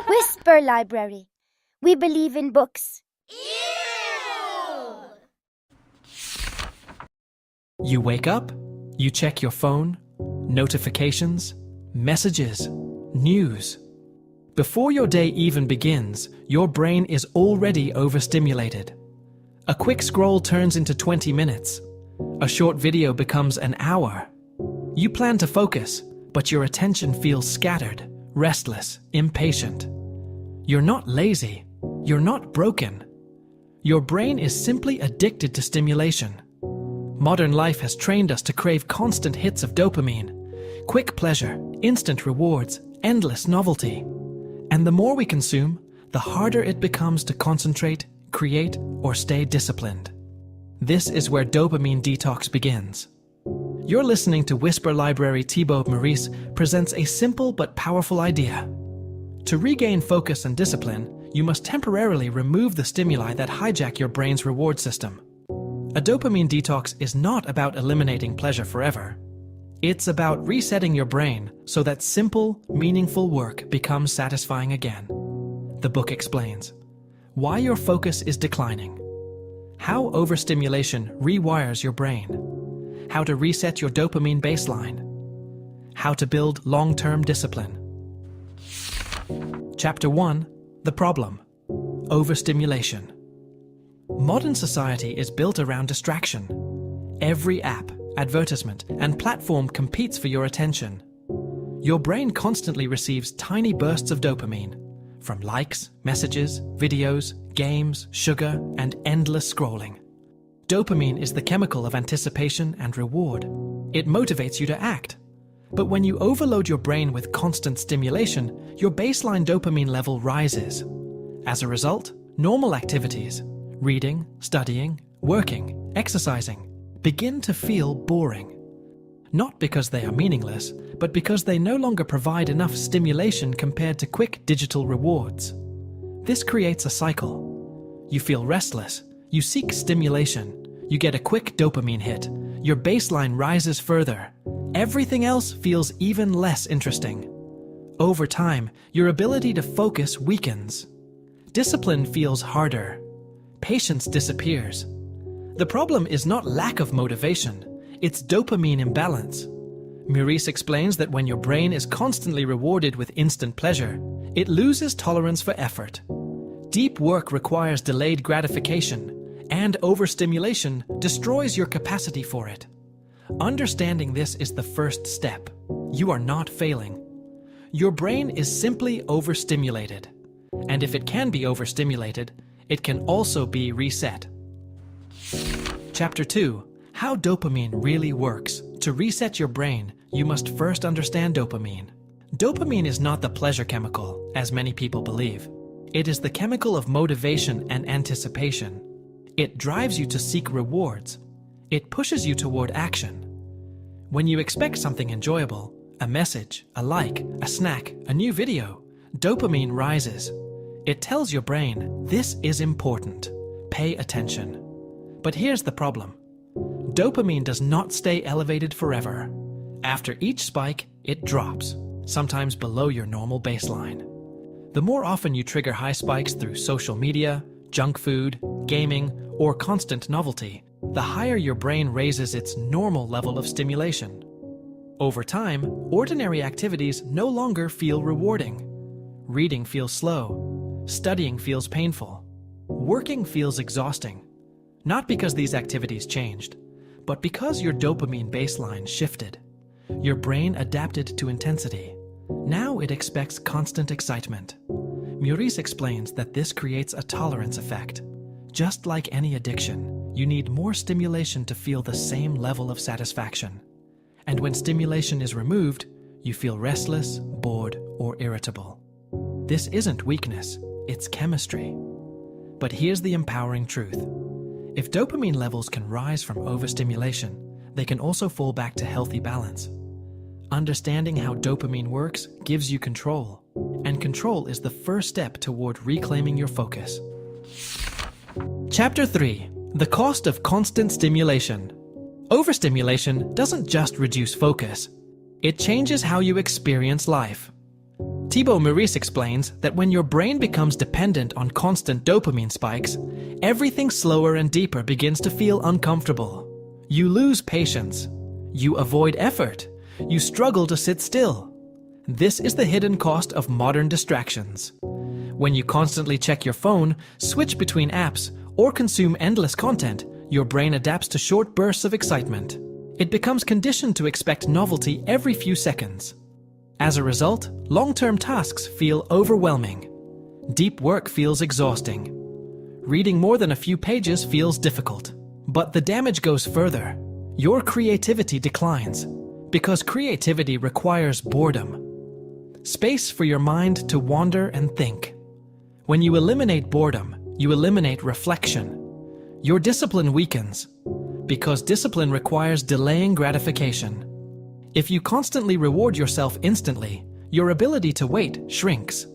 Whisper Library. We believe in books. You wake up, you check your phone, notifications, messages, news. Before your day even begins, your brain is already overstimulated. A quick scroll turns into 20 minutes. A short video becomes an hour. You plan to focus, but your attention feels scattered, restless, impatient. You're not lazy. You're not broken. Your brain is simply addicted to stimulation. Modern life has trained us to crave constant hits of dopamine, quick pleasure, instant rewards, endless novelty. And the more we consume, the harder it becomes to concentrate, create, or stay disciplined. This is where Dopamine Detox begins. You're listening to Whisper Library. Thibaut Meurisse presents a simple but powerful idea. To regain focus and discipline, you must temporarily remove the stimuli that hijack your brain's reward system. A dopamine detox is not about eliminating pleasure forever. It's about resetting your brain so that simple, meaningful work becomes satisfying again. The book explains why your focus is declining, how overstimulation rewires your brain, how to reset your dopamine baseline, how to build long-term discipline. Chapter 1: The Problem. Overstimulation. Modern society is built around distraction. Every app, advertisement, and platform competes for your attention. Your brain constantly receives tiny bursts of dopamine from likes, messages, videos, games, sugar, and endless scrolling. Dopamine is the chemical of anticipation and reward. It motivates you to act. But when you overload your brain with constant stimulation, your baseline dopamine level rises. As a result, normal activities, reading, studying, working, exercising, begin to feel boring. Not because they are meaningless, but because they no longer provide enough stimulation compared to quick digital rewards. This creates a cycle. You feel restless, you seek stimulation, you get a quick dopamine hit, your baseline rises further. Everything else feels even less interesting. Over time, your ability to focus weakens. Discipline feels harder. Patience disappears. The problem is not lack of motivation, it's dopamine imbalance. Meurisse explains that when your brain is constantly rewarded with instant pleasure, it loses tolerance for effort. Deep work requires delayed gratification, and overstimulation destroys your capacity for it. Understanding this is the first step. You are not failing. Your brain is simply overstimulated. And if it can be overstimulated, it can also be reset. Chapter 2: How dopamine really works. To reset your brain, you must first understand dopamine. Dopamine is not the pleasure chemical, as many people believe. It is the chemical of motivation and anticipation. It drives you to seek rewards. It pushes you toward action. When you expect something enjoyable, a message, a like, a snack, a new video, dopamine rises. It tells your brain, this is important. Pay attention. But here's the problem. Dopamine does not stay elevated forever. After each spike, it drops, sometimes below your normal baseline. The more often you trigger high spikes through social media, junk food, gaming, or constant novelty, the higher your brain raises its normal level of stimulation. Over time, ordinary activities no longer feel rewarding. Reading feels slow. Studying feels painful. Working feels exhausting. Not because these activities changed, but because your dopamine baseline shifted. Your brain adapted to intensity. Now it expects constant excitement. Meurisse explains that this creates a tolerance effect. Just like any addiction, you need more stimulation to feel the same level of satisfaction. And when stimulation is removed, you feel restless, bored, or irritable. This isn't weakness, it's chemistry. But here's the empowering truth. If dopamine levels can rise from overstimulation, they can also fall back to healthy balance. Understanding how dopamine works gives you control, and control is the first step toward reclaiming your focus. Chapter 3: The Cost of Constant Stimulation. Overstimulation doesn't just reduce focus. It changes how you experience life. Thibaut Meurisse explains that when your brain becomes dependent on constant dopamine spikes, everything slower and deeper begins to feel uncomfortable. You lose patience. You avoid effort. You struggle to sit still. This is the hidden cost of modern distractions. When you constantly check your phone, switch between apps, or consume endless content, your brain adapts to short bursts of excitement. It becomes conditioned to expect novelty every few seconds. As a result, long-term tasks feel overwhelming. Deep work feels exhausting. Reading more than a few pages feels difficult. But the damage goes further. Your creativity declines, because creativity requires boredom. Space for your mind to wander and think. When you eliminate boredom, you eliminate reflection. Your discipline weakens, because discipline requires delaying gratification. If you constantly reward yourself instantly, your ability to wait shrinks.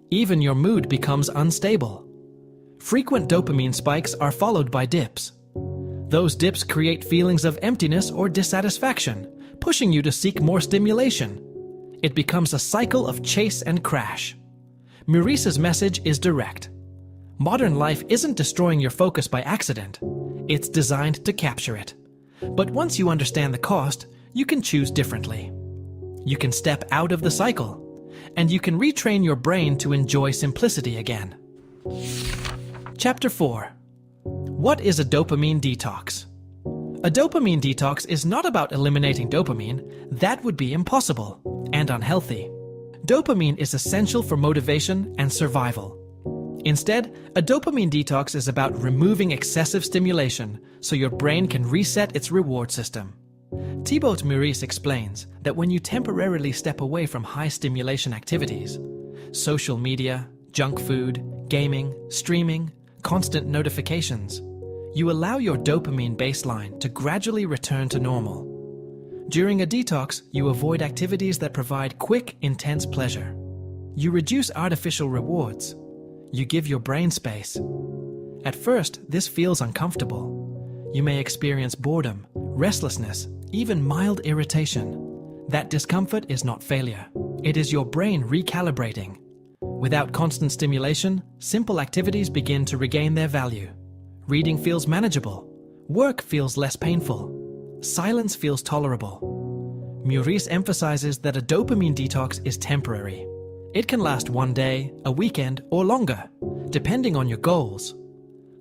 Even your mood becomes unstable. Frequent dopamine spikes are followed by dips. Those dips create feelings of emptiness or dissatisfaction, pushing you to seek more stimulation. It becomes a cycle of chase and crash. Meurisse's message is direct. Modern life isn't destroying your focus by accident. It's designed to capture it. But once you understand the cost, you can choose differently. You can step out of the cycle, and you can retrain your brain to enjoy simplicity again. Chapter 4. What is a dopamine detox? A dopamine detox is not about eliminating dopamine. That would be impossible and unhealthy. Dopamine is essential for motivation and survival. Instead, a dopamine detox is about removing excessive stimulation so your brain can reset its reward system. Thibaut Meurisse explains that when you temporarily step away from high-stimulation activities, social media, junk food, gaming, streaming, constant notifications, you allow your dopamine baseline to gradually return to normal. During a detox, you avoid activities that provide quick, intense pleasure. You reduce artificial rewards. You give your brain space. At first, this feels uncomfortable. You may experience boredom, restlessness, even mild irritation. That discomfort is not failure. It is your brain recalibrating. Without constant stimulation, simple activities begin to regain their value. Reading feels manageable. Work feels less painful. Silence feels tolerable. Meurisse emphasizes that a dopamine detox is temporary. It can last one day, a weekend, or longer, depending on your goals.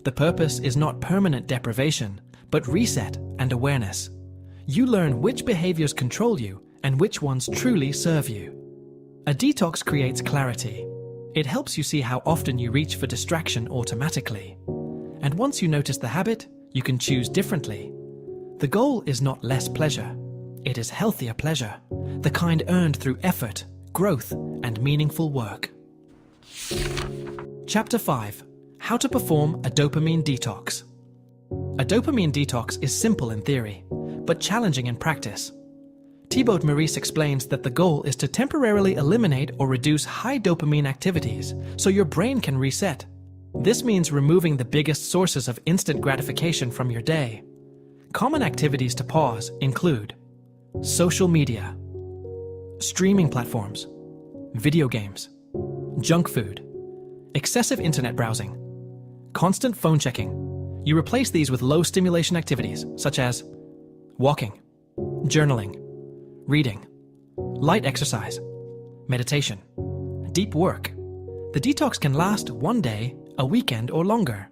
The purpose is not permanent deprivation, but reset and awareness. You learn which behaviors control you and which ones truly serve you. A detox creates clarity. It helps you see how often you reach for distraction automatically. And once you notice the habit, you can choose differently. The goal is not less pleasure. It is healthier pleasure, the kind earned through effort, growth, and meaningful work. Chapter 5. How to perform a dopamine detox. A dopamine detox is simple in theory, but challenging in practice. Thibaut Meurisse explains that the goal is to temporarily eliminate or reduce high dopamine activities so your brain can reset. This means removing the biggest sources of instant gratification from your day. Common activities to pause include social media, streaming platforms, video games, junk food, excessive internet browsing, constant phone checking. You replace these with low stimulation activities such as walking, journaling, reading, light exercise, meditation, deep work. The detox can last one day, a weekend, or longer.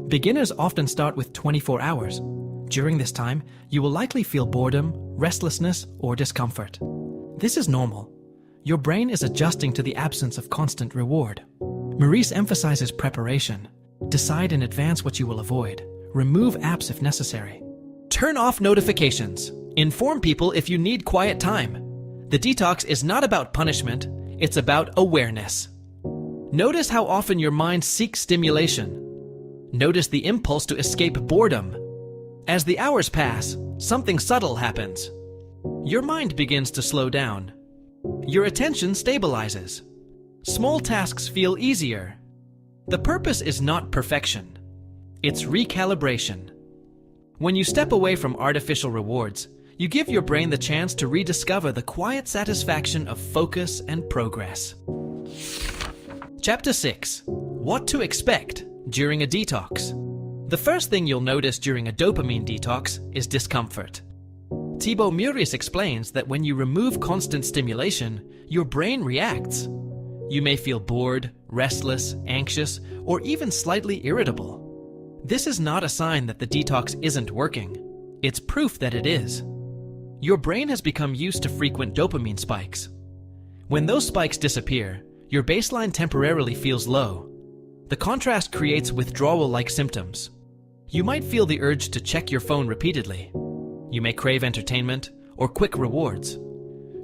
Beginners often start with 24 hours. During this time, you will likely feel boredom, restlessness, or discomfort. This is normal. Your brain is adjusting to the absence of constant reward. Meurisse emphasizes preparation. Decide in advance what you will avoid. Remove apps if necessary. Turn off notifications. Inform people if you need quiet time. The detox is not about punishment, it's about awareness. Notice how often your mind seeks stimulation. Notice the impulse to escape boredom. As the hours pass, something subtle happens. Your mind begins to slow down. Your attention stabilizes. Small tasks feel easier. The purpose is not perfection. It's recalibration. When you step away from artificial rewards, You give your brain the chance to rediscover the quiet satisfaction of focus and progress. Chapter 6. What to expect during a detox. The first thing you'll notice during a dopamine detox is discomfort. Thibaut Meurisse explains that when you remove constant stimulation, your brain reacts. You may feel bored, restless, anxious, or even slightly irritable. This is not a sign that the detox isn't working. It's proof that it is. Your brain has become used to frequent dopamine spikes. When those spikes disappear, your baseline temporarily feels low. The contrast creates withdrawal-like symptoms. You might feel the urge to check your phone repeatedly. You may crave entertainment or quick rewards.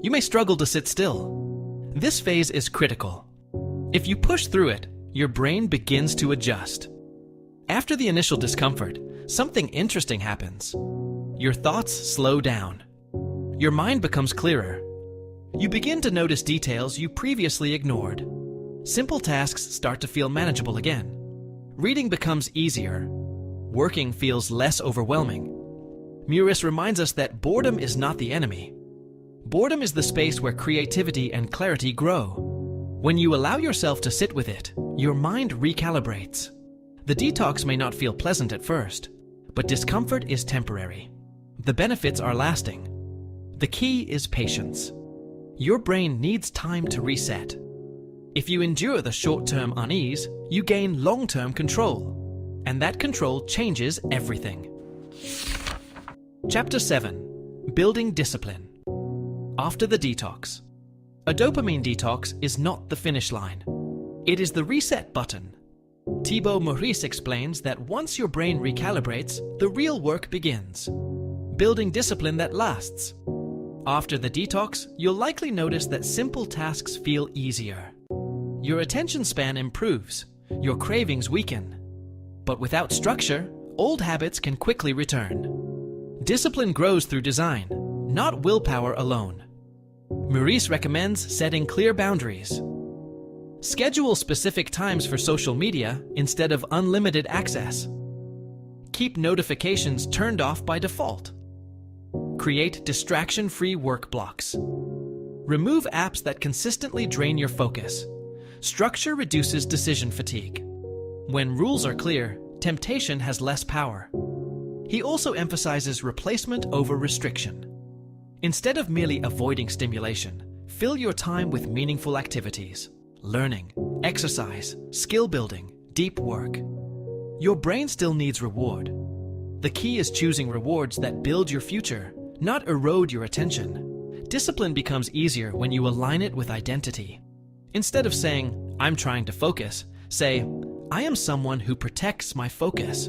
You may struggle to sit still. This phase is critical. If you push through it, your brain begins to adjust. After the initial discomfort, something interesting happens. Your thoughts slow down. Your mind becomes clearer. You begin to notice details you previously ignored. Simple tasks start to feel manageable again. Reading becomes easier. Working feels less overwhelming. Meurisse reminds us that boredom is not the enemy. Boredom is the space where creativity and clarity grow. When you allow yourself to sit with it, your mind recalibrates. The detox may not feel pleasant at first, but discomfort is temporary. The benefits are lasting. The key is patience. Your brain needs time to reset. If you endure the short-term unease, you gain long-term control. And that control changes everything. Chapter 7. Building discipline. After the detox. A dopamine detox is not the finish line. It is the reset button. Thibaut Meurisse explains that once your brain recalibrates, the real work begins. Building discipline that lasts. After the detox, you'll likely notice that simple tasks feel easier. Your attention span improves. Your cravings weaken. But without structure, old habits can quickly return. Discipline grows through design, not willpower alone. Meurisse recommends setting clear boundaries. Schedule specific times for social media instead of unlimited access. Keep notifications turned off by default. Create distraction-free work blocks. Remove apps that consistently drain your focus. Structure reduces decision fatigue. When rules are clear, temptation has less power. He also emphasizes replacement over restriction. Instead of merely avoiding stimulation, fill your time with meaningful activities. Learning, exercise, skill building, deep work. Your brain still needs reward. The key is choosing rewards that build your future, not erode your attention. Discipline becomes easier when you align it with identity. Instead of saying, "I'm trying to focus," say, "I am someone who protects my focus."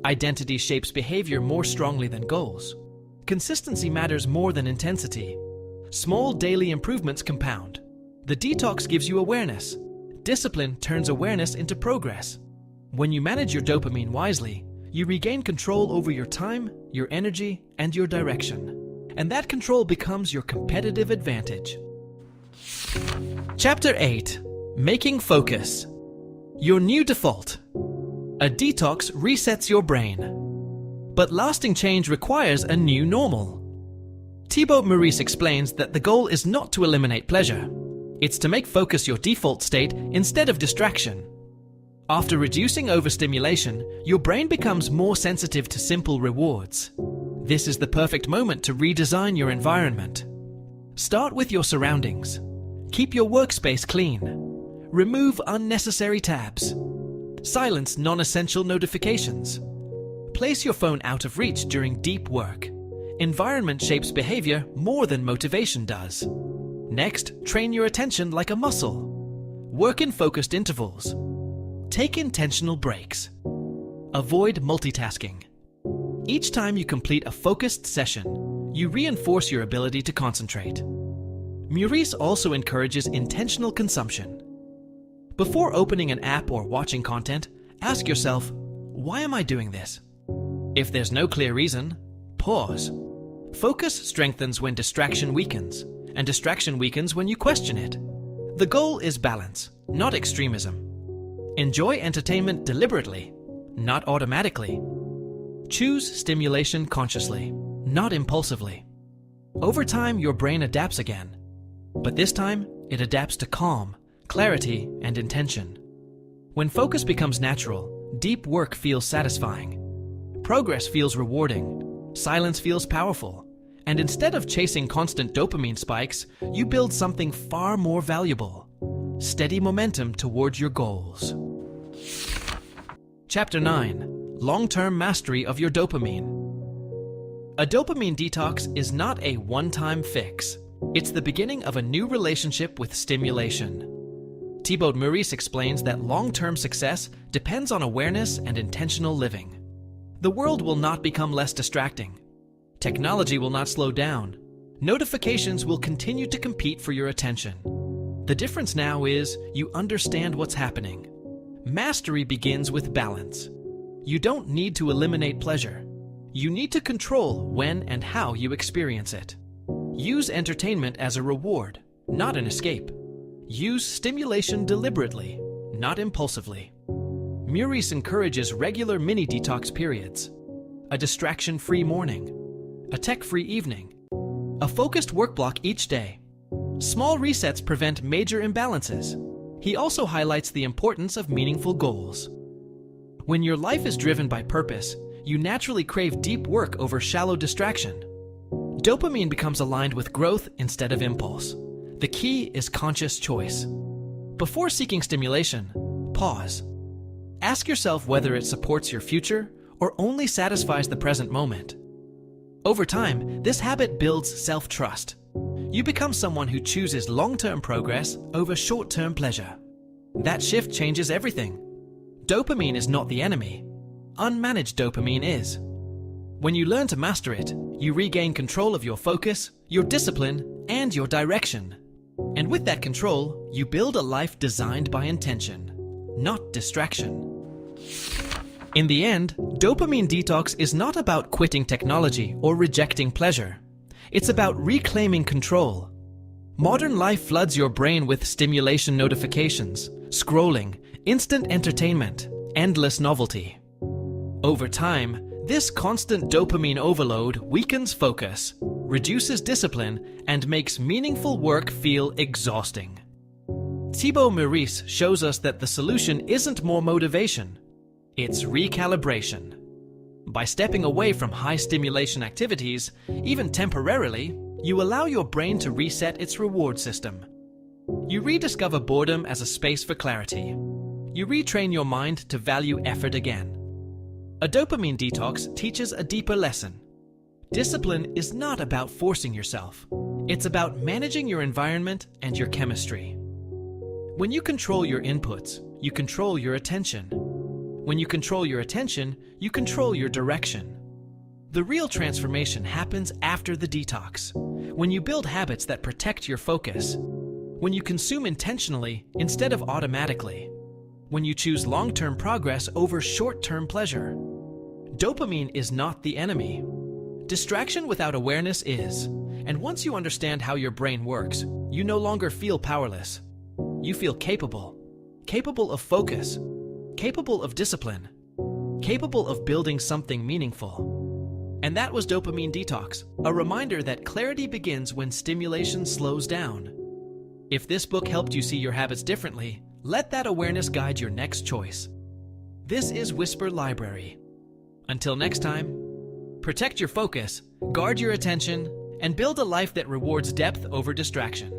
Identity shapes behavior more strongly than goals. Consistency matters more than intensity. Small daily improvements compound. The detox gives you awareness. Discipline turns awareness into progress. When you manage your dopamine wisely, you regain control over your time, your energy, and your direction. And that control becomes your competitive advantage. Chapter 8. Making focus. Your new default. A detox resets your brain. But lasting change requires a new normal. Thibaut Meurisse explains that the goal is not to eliminate pleasure. It's to make focus your default state instead of distraction. After reducing overstimulation, your brain becomes more sensitive to simple rewards. This is the perfect moment to redesign your environment. Start with your surroundings. Keep your workspace clean. Remove unnecessary tabs. Silence non-essential notifications. Place your phone out of reach during deep work. Environment shapes behavior more than motivation does. Next, train your attention like a muscle. Work in focused intervals. Take intentional breaks. Avoid multitasking. Each time you complete a focused session, you reinforce your ability to concentrate. Meurisse also encourages intentional consumption. Before opening an app or watching content, ask yourself, why am I doing this? If there's no clear reason, pause. Focus strengthens when distraction weakens, and distraction weakens when you question it. The goal is balance, not extremism. Enjoy entertainment deliberately, not automatically. Choose stimulation consciously, not impulsively. Over time, your brain adapts again. But this time, it adapts to calm, clarity, and intention. When focus becomes natural, deep work feels satisfying. Progress feels rewarding. Silence feels powerful. And instead of chasing constant dopamine spikes, you build something far more valuable. Steady momentum towards your goals. Chapter 9. Long-term mastery of your dopamine. A dopamine detox is not a one-time fix. It's the beginning of a new relationship with stimulation. Thibaut Meurisse explains that long-term success depends on awareness and intentional living. The world will not become less distracting. Technology will not slow down. Notifications will continue to compete for your attention. The difference now is you understand what's happening. Mastery begins with balance. You don't need to eliminate pleasure. You need to control when and how you experience it. Use entertainment as a reward, not an escape. Use stimulation deliberately, not impulsively. Meurisse encourages regular mini-detox periods. A distraction-free morning. A tech-free evening. A focused work block each day. Small resets prevent major imbalances. He also highlights the importance of meaningful goals. When your life is driven by purpose, you naturally crave deep work over shallow distraction. Dopamine becomes aligned with growth instead of impulse. The key is conscious choice. Before seeking stimulation, pause. Ask yourself whether it supports your future or only satisfies the present moment. Over time, this habit builds self-trust. You become someone who chooses long-term progress over short-term pleasure. That shift changes everything. Dopamine is not the enemy. Unmanaged dopamine is. When you learn to master it, you regain control of your focus, your discipline, and your direction. And with that control, you build a life designed by intention, not distraction. In the end, dopamine detox is not about quitting technology or rejecting pleasure. It's about reclaiming control. Modern life floods your brain with stimulation notifications, scrolling, instant entertainment, endless novelty. Over time, this constant dopamine overload weakens focus, reduces discipline, and makes meaningful work feel exhausting. Thibaut Meurisse shows us that the solution isn't more motivation, it's recalibration. By stepping away from high stimulation activities, even temporarily, you allow your brain to reset its reward system. You rediscover boredom as a space for clarity. You retrain your mind to value effort again. A dopamine detox teaches a deeper lesson. Discipline is not about forcing yourself. It's about managing your environment and your chemistry. When you control your inputs, you control your attention. When you control your attention, you control your direction. The real transformation happens after the detox, when you build habits that protect your focus, when you consume intentionally instead of automatically, when you choose long-term progress over short-term pleasure. Dopamine is not the enemy. Distraction without awareness is, and once you understand how your brain works, you no longer feel powerless. You feel capable of focus, capable of discipline, capable of building something meaningful. And that was Dopamine Detox, a reminder that clarity begins when stimulation slows down. If this book helped you see your habits differently, let that awareness guide your next choice. This is Whisper Library. Until next time, protect your focus, guard your attention, and build a life that rewards depth over distraction.